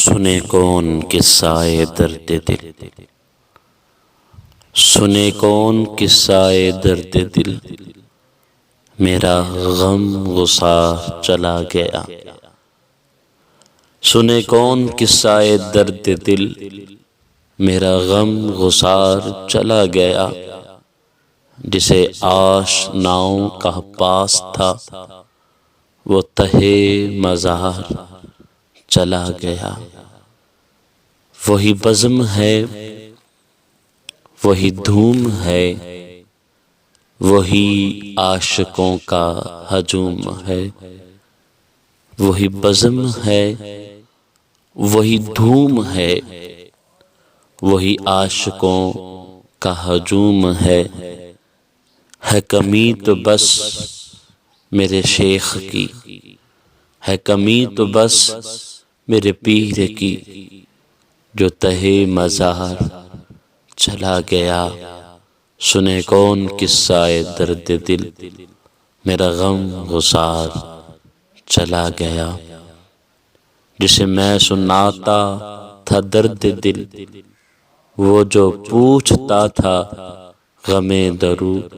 سنے کون قصہ درد دل، سنے کون قصہ درد دل، میرا غم غصار چلا گیا۔ سنے کون قصہ درد دل، میرا غم غصار چلا گیا۔ جسے آشناؤں کا پاس تھا، وہ تہے مزار چلا گیا۔ وہی بزم ہے، وہی دھوم ہے، وہی عاشقوں کا ہجوم ہے۔ وہی بزم ہے، وہی دھوم ہے، وہی عاشقوں کا ہجوم ہے۔ کمی تو بس میرے شیخ کی، ہے کمی تو بس میرے پیر کی، جو تہے مزار چلا گیا۔ سنے کون قصہ درد دل، میرا غم غصار چلا گیا۔ جسے میں سناتا تھا درد دل، وہ جو پوچھتا تھا غم درود۔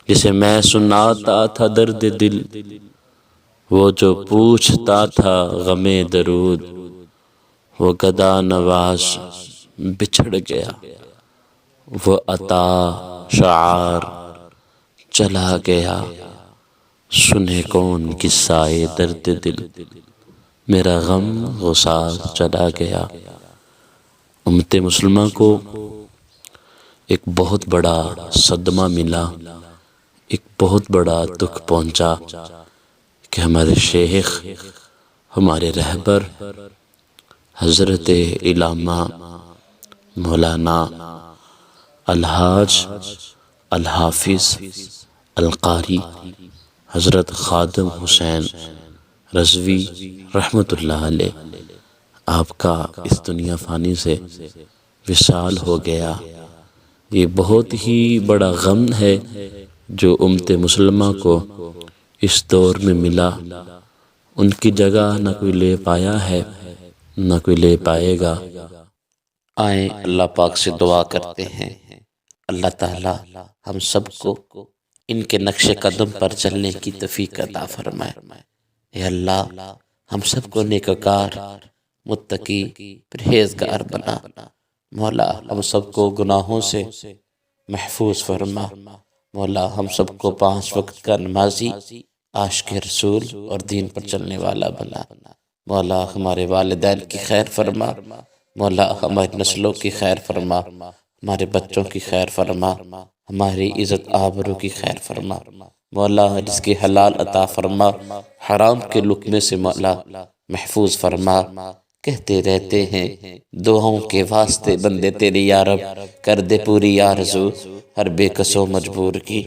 جسے میں سناتا تھا درد دل، وہ جو پوچھتا تھا غم درود۔ وہ گدا نواز بچھڑ گیا، وہ عطا شعار چلا گیا۔ سنے کون قصہ درد دل، میرا غم غصار چلا گیا۔ امت مسلمہ کو ایک بہت بڑا صدمہ ملا، ایک بہت بڑا دکھ پہنچا کہ ہمارے شیخ، ہمارے رہبر حضرت علامہ مولانا الحاج الحافظ القاری حضرت خادم حسین رضوی رحمۃ اللہ علیہ، آپ کا اس دنیا فانی سے وصال ہو گیا۔ یہ بہت ہی بڑا غم ہے جو امت مسلمہ کو اس دور میں ملا۔ ان کی جگہ نہ کوئی لے پایا ہے، نہ کوئی لے پائے گا۔ آئیں اللہ پاک سے دعا کرتے ہیں، اللہ تعالی ہم سب کو ان کے نقش قدم پر چلنے کی توفیق عطا فرمائے۔ اے اللہ ہم سب کو نیکوکار، متقی، پرہیزگار بنا۔ مولا ہم سب کو گناہوں سے محفوظ فرما۔ مولا ہم سب کو 5 وقت کا نمازی، عاشق رسول اور دین پر چلنے والا بنا۔ مولا ہمارے والدین کی خیر فرما، مولا ہماری نسلوں کی خیر فرما، ہمارے بچوں کی خیر فرما، ہماری عزت آبرو کی خیر فرما۔ مولا رزق حلال عطا فرما، حرام کے لقمے سے مولا محفوظ فرما۔ کہتے رہتے ہیں دعاؤں کے واسطے بندے تیری یا رب، کر دے پوری آرزو ہر بے کس و مجبور کی۔